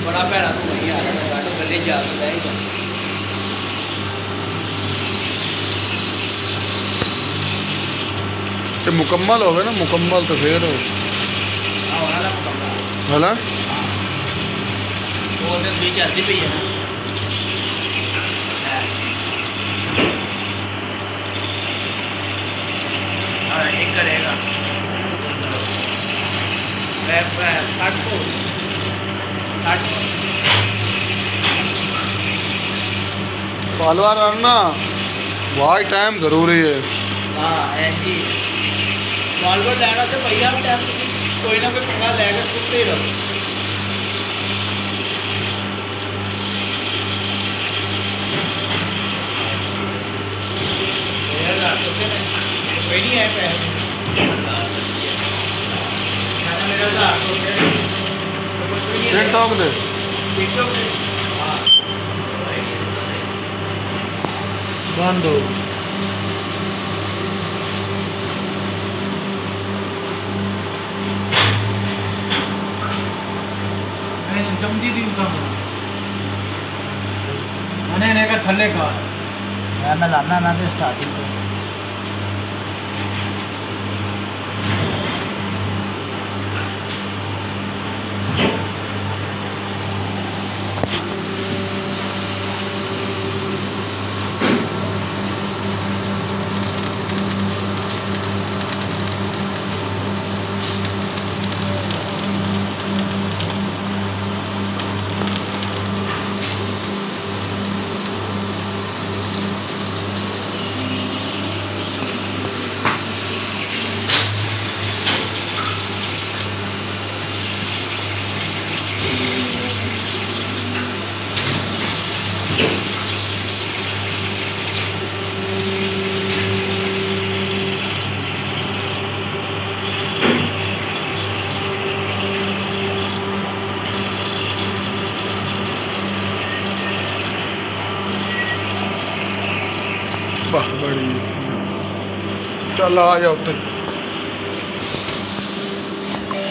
बड़ा भैड़ा तो नहीं आ रहा तो गले जा जाएगा तो मुकम्मल हो गए ना मुकम्मल तो फिर है चलती पी है ना एक करेगा 60 पालवा रखना वाई टाइम जरूरी है। हाँ ऐसी वॉल्वर लेना से भैया टाइम कोई ना कोई पंगा लेकर सुनते ही रहो। कोई नहीं है पैसे मेरा टिकटॉक दे बंद हो जमदी दी मैंने का थल्ले का मैं लाना ना तो स्टार्टिंग को वाह बड़ी चल आ जाओ उत्ते